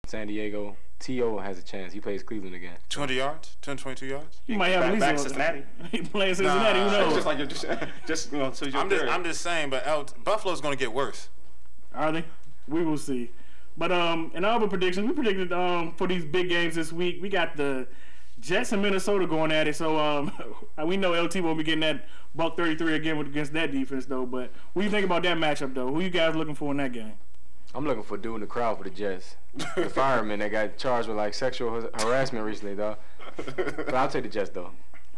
San Diego. T.O. has a chance. He plays Cleveland again. 200 yards? 222 yards? He might have at least back Cincinnati. He playing Cincinnati. Who knows? Just like just you know. So I'm just saying, but Buffalo's going to get worse. Are they? We will see. But in our other predictions, we predicted for these big games this week, we got the Jets and Minnesota going at it. So we know LT won't be getting that buck 33 again against that defense though. But what do you think about that matchup though? Who you guys looking for in that game? I'm looking for dude in the crowd for the Jets. The fireman that got charged with like sexual harassment recently, though. But I'll take the Jets though.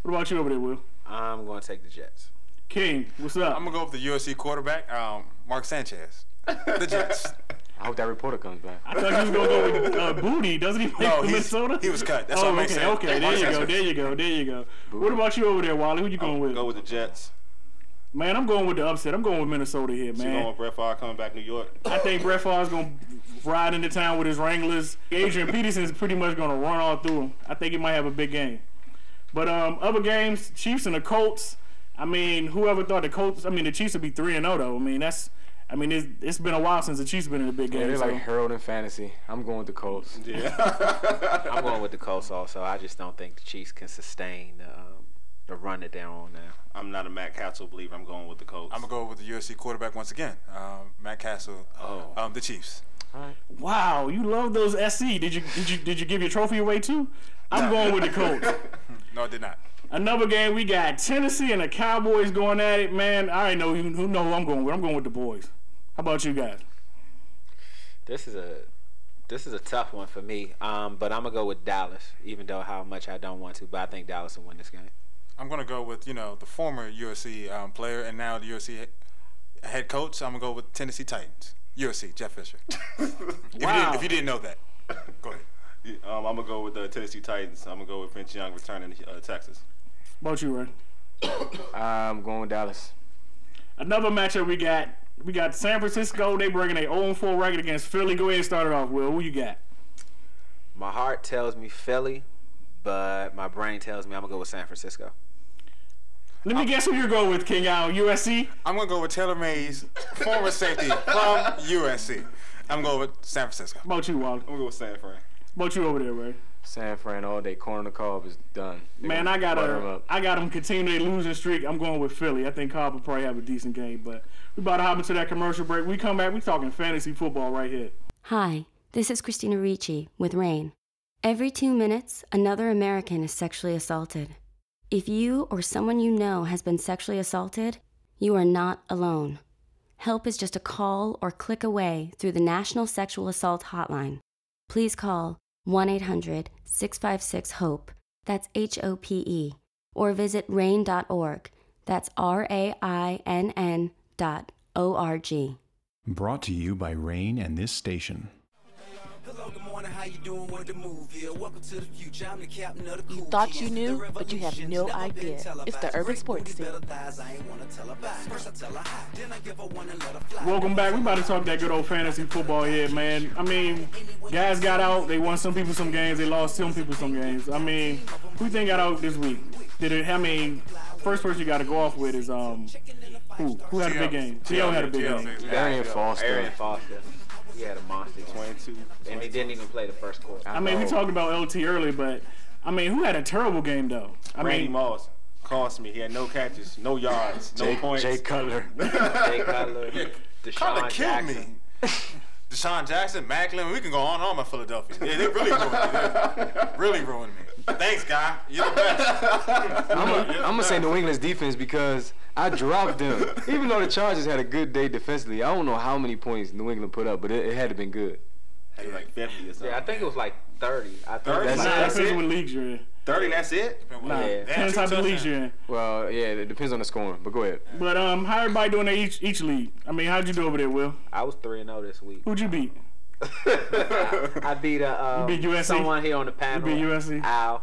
What about you over there, Will? I'm going to take the Jets. King, what's up? I'm going to go with the USC quarterback, Mark Sanchez. The Jets. I hope that reporter comes back. I thought you was going to go with Booty. Doesn't he play for Minnesota? He was cut. That's what makes sense. Okay, there you go. Booty. What about you over there, Wally? Who you going with? Go with the Jets. Man, I'm going with the upset. I'm going with Minnesota here, man. You going with Brett Favre coming back New York? I think Brett Favre's going to ride into town with his Wranglers. Adrian Peterson is pretty much going to run all through him. I think he might have a big game. But other games, Chiefs and the Colts. I mean, whoever thought the Chiefs would be 3-0 though. It's been a while since the Chiefs been in a big game. Yeah, they're like Harold in fantasy. I'm going with the Colts. Yeah. I'm going with the Colts also. I just don't think the Chiefs can sustain the run that they're on now. I'm not a Matt Castle believer. I'm going with the Colts. I'm going to go with the USC quarterback once again, Matt Castle, the Chiefs. All right. Wow, you love those SC. Did you give your trophy away too? I'm going with the Colts. No, I did not. Another game, we got Tennessee and the Cowboys going at it. Man, I already know who I'm going with. I'm going with the boys. How about you guys? This is a tough one for me, but I'm going to go with Dallas, even though how much I don't want to, but I think Dallas will win this game. I'm going to go with, the former USC player and now the USC head coach. I'm going to go with Tennessee Titans. USC, Jeff Fisher. Wow. If you didn't know that, go ahead. I'm going to go with the Tennessee Titans. I'm going to go with Vince Young returning to Texas. How about you, Ray? I'm going with Dallas. Another matchup we got San Francisco. They bringing a 0-4 record against Philly. Go ahead and start it off, Will. Who you got? My heart tells me Philly, but my brain tells me I'm going to go with San Francisco. Let me guess who you're going with, King Al. USC? I'm going to go with Taylor Mays, former safety from USC. I'm going with San Francisco. How about you, Wally? I'm going to go with San Fran. How about you over there, Ray? San Fran all day. Corner the Cobb is done. Man, I got them continue their losing streak. I'm going with Philly. I think Cobb will probably have a decent game, but we about to hop into that commercial break. We come back, we talking fantasy football right here. Hi, this is Christina Ricci with RAIN. Every 2 minutes, another American is sexually assaulted. If you or someone you know has been sexually assaulted, you are not alone. Help is just a call or click away through the National Sexual Assault Hotline. Please call 1-800-656-HOPE, that's HOPE, or visit RAIN.org, that's RAINN.org. Brought to you by RAIN and this station. Hello, good morning, how you doing? What the move here? Welcome to the future. I'm the captain of the cool. You thought you knew, but you have no idea. It's the Urban Sports Team. Welcome back. We about to talk that good old fantasy football here, man. I mean, guys got out. They won some people some games. They lost some people some games. I mean, who you think got out this week? First person you got to go off with is who had a big game? T.O. had a big game. Arian Foster. He had a monster 22. And he didn't even play the first quarter. I mean, we talked about LT early, but I mean, who had a terrible game though? Randy Moss cost me. He had no catches, no yards, no points. Jay Cutler. Deshaun Jackson. Deshaun Jackson, Macklin, we can go on and on about Philadelphia. Yeah, they really ruined me. They really ruined me. Thanks, guy. You're the best. I'm going to say New England's defense because I dropped them. Even though the Chargers had a good day defensively, I don't know how many points New England put up, but it had to been good. Had like 50 or something. Yeah, I think it was like 30. 30? That's it. What leagues you're in. 30, that's it? Nah, Yeah. depends how many leagues you're in. Well, yeah, it depends on the scoring, but go ahead. But how everybody doing each league? I mean, how'd you do over there, Will? I was 3-0 this week. Who'd you beat? I beat You beat USC? someone here on the panel. You beat USC? Al,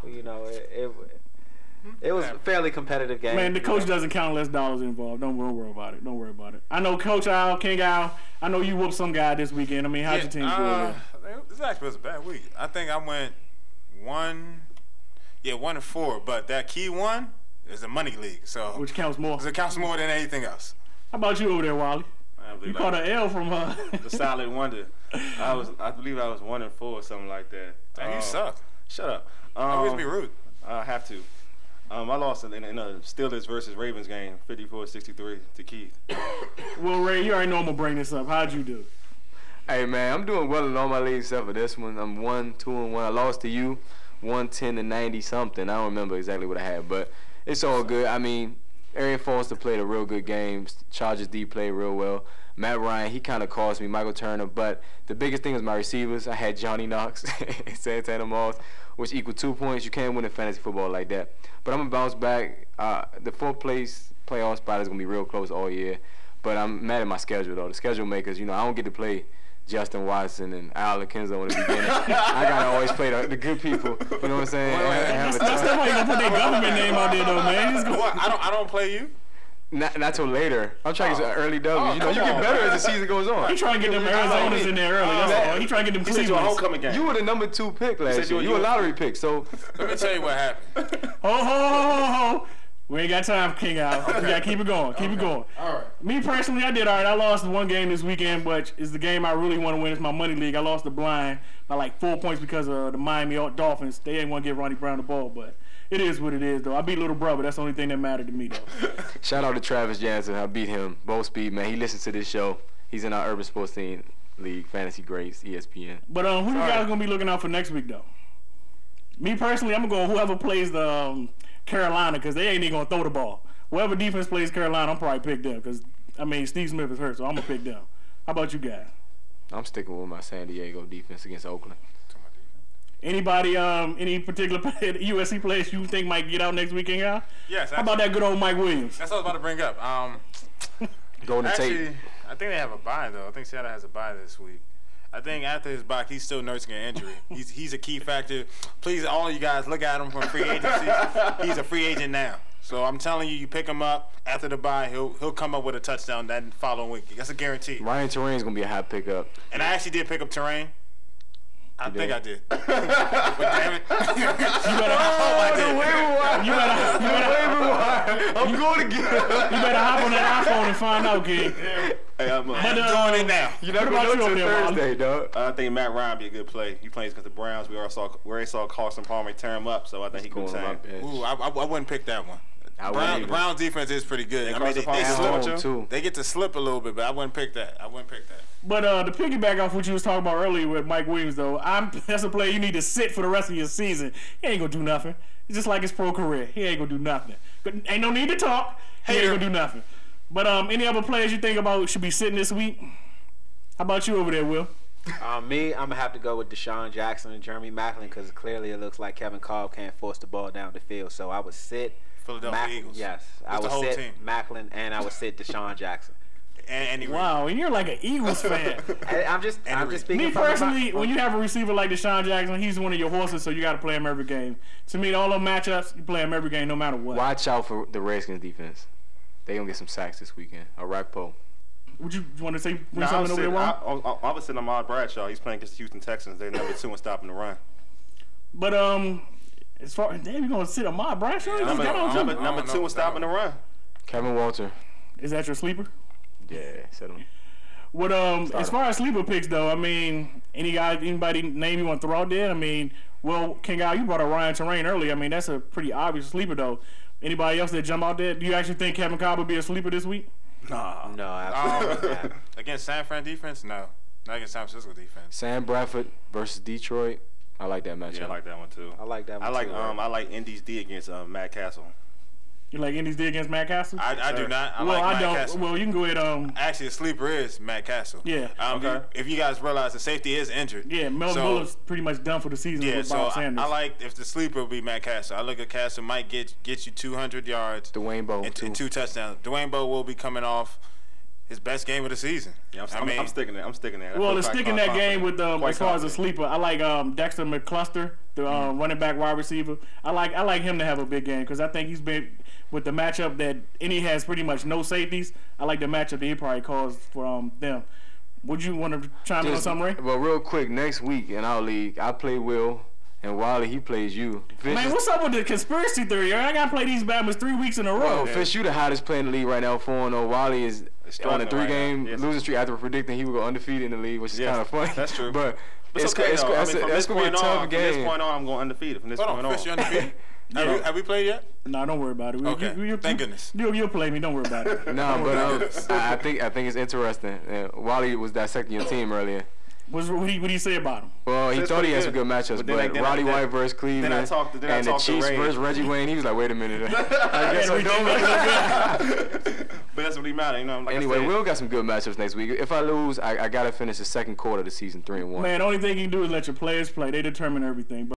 it was a fairly competitive game. Man, the coach doesn't count unless dollars involved. Don't worry about it. Don't worry about it. I know Coach Al, King Al, I know you whooped some guy this weekend. I mean, how'd your team do over there? This actually was a bad week. I think I went 1-4, but that key one is a money league. So Which counts more. it counts more than anything else. How about you over there, Wally? You caught an L from the Silent Wonder. I believe I was 1-4 or something like that. Dang, you suck. Shut up. Always be rude. I have to. I lost in a Steelers versus Ravens game, 54-63 to Keith. Well, Ray, you already know I'm gonna bring this up. How'd you do? Hey man, I'm doing well in all my leagues except for this one. I'm 1-2-1. I lost to you, 110-90 something. I don't remember exactly what I had, but it's all good. I mean, Arian Foster played a real good game. Chargers D played real well. Matt Ryan, he kind of cost me, Michael Turner, but the biggest thing was my receivers. I had Johnny Knox and Santana Moss, which equaled 2 points. You can't win in fantasy football like that. But I'm going to bounce back. The fourth place playoff spot is going to be real close all year. But I'm mad at my schedule, though. The schedule makers, I don't get to play Justin Watson and Al Akinzo in the beginning. I got to always play the good people. You know what I'm saying? That's why you going to put their government name out there, though, man. What? I don't play you? Not till later. I'm trying to get some early W's. You get better as the season goes on. He trying to get them Arizonas in there early. That's all. He trying to get them Clevelands. You were the number 2 pick last year. You were a lottery pick. So let me tell you what happened. Ho. We ain't got time, King Al. We got to keep it going. Keep it going. All right. Me personally, I did all right. I lost one game this weekend, but it's the game I really want to win. It's my money league. I lost the blind by like 4 points because of the Miami Dolphins. They ain't want to give Ronnie Brown the ball, but it is what it is, though. I beat little brother. That's the only thing that mattered to me, though. Shout out to Travis Jansen. I beat him. Both speed, man. He listens to this show. He's in our Urban Sports Team League, Fantasy Greats, ESPN. But who you guys going to be looking out for next week, though? Me personally, I'm going to go whoever plays the Carolina, because they ain't even going to throw the ball. Whoever defense plays Carolina, I'm probably pick them, because, Steve Smith is hurt, so I'm going to pick them. How about you guys? I'm sticking with my San Diego defense against Oakland. Anybody, any particular USC players you think might get out next weekend, y'all? Yes. How about that good old Mike Williams? That's what I was about to bring up. Golden Tate. I think they have a bye, though. I think Seattle has a bye this week. I think after his bye, he's still nursing an injury. He's a key factor. Please, all of you guys, look at him from free agency. He's a free agent now. So I'm telling you, you pick him up after the bye, he'll come up with a touchdown that following week. That's a guarantee. Ryan Terrain's going to be a high pickup. And I actually did pick up Terrain. I think I did. But damn it. I'm going to get it. You better hop on that iPhone and find out, kid. Hey, I'm doing it now. You're not going to go to Thursday, dog. I think Matt Ryan be a good play. He plays against the Browns. We already saw Carson Palmer tear him up, so I think he can take. Ooh, I wouldn't pick that one. The Browns defense is pretty good. They get to slip a little bit, but I wouldn't pick that. But to piggyback off what you was talking about earlier with Mike Williams, though, that's a player you need to sit for the rest of your season. He ain't gonna do nothing. It's just like his pro career. He ain't gonna do nothing. But ain't no need to talk. He ain't gonna do nothing. But any other players you think about should be sitting this week? How about you over there, Will? Me, I'm gonna have to go with Deshaun Jackson and Jeremy Maclin because clearly it looks like Kevin Kolb can't force the ball down the field. So I would sit Philadelphia Eagles. Yes, I would sit Maclin and I would sit Deshaun Jackson. Wow, and you're like an Eagles fan. I'm just speaking. Me personally, when you have a receiver like Deshaun Jackson, he's one of your horses, so you got to play him every game. To me, all the matchups, you play him every game, no matter what. Watch out for the Redskins defense. They gonna get some sacks this weekend. Arakpo. Would you want to say something over there, Juan? I was sitting on Ahmad Bradshaw. He's playing against the Houston Texans. They're number 2 in stopping the run. But as far as you're gonna sit Ahmad Bradshaw, number 2 in stopping the run. Kevin Walter. Is that your sleeper? Yeah, set him. What as far as sleeper picks though, anybody name you want to throw out there? King Al, you brought up Ryan Terrain earlier. that's a pretty obvious sleeper though. Anybody else that jump out there? Do you actually think Kevin Kolb will be a sleeper this week? No, absolutely not. Against San Fran defense, no. Not against San Francisco defense. Sam Bradford versus Detroit. I like that matchup. Yeah, I like that one too. I like Indy's D against Matt Castle. You like Indy's D against Matt Castle? I do not. I don't. Castle. Well, you can go ahead. Actually, a sleeper is Matt Castle. Yeah. Okay. If you guys realize the safety is injured. Yeah, Melvin Bullock's pretty much done for the season with Bob Sanders. I like if the sleeper will be Matt Castle. I look at Castle might get you 200 yards. Dwayne Bowe and 2 touchdowns. Dwayne Bowe will be coming off his best game of the season. Yeah, I'm sticking there. Well, to stick in that game with as far as a sleeper, I like Dexter McCluster, the running back wide receiver. I like him to have a big game because I think he's been with the matchup that Indy has pretty much no safeties. I like the matchup that he probably caused for them. Would you want to chime in on something, Ray? Well, real quick, next week in our league, I play Will. And Wally, he plays you. Man, what's up with the conspiracy theory? I got to play these Bama's 3 weeks in a row. Fish, you the hottest player in the league right now, 4-0. Wally is on a 3-game right losing streak after predicting he would go undefeated in the league, which is kind of funny. That's true. But it's okay, though. I mean, from this gonna be a point tough on, game. From this point on, I'm going undefeated. From this point on. Chris, you undefeated? Have we played yet? No, don't worry about it. Thank goodness. You'll play me. Don't worry about it. No, but I think it's interesting. Wally was dissecting your team earlier. What did he say about him? Well, he thought he had some good matchups, but Roddy White versus Cleveland and the Chiefs versus Reggie Wayne, he was like, wait a minute. I guess I don't. But that's what he matter, you know. Like anyway, Will got some good matchups next week. If I lose, I got to finish the second quarter of the season 3-1. Man, the only thing you can do is let your players play. They determine everything.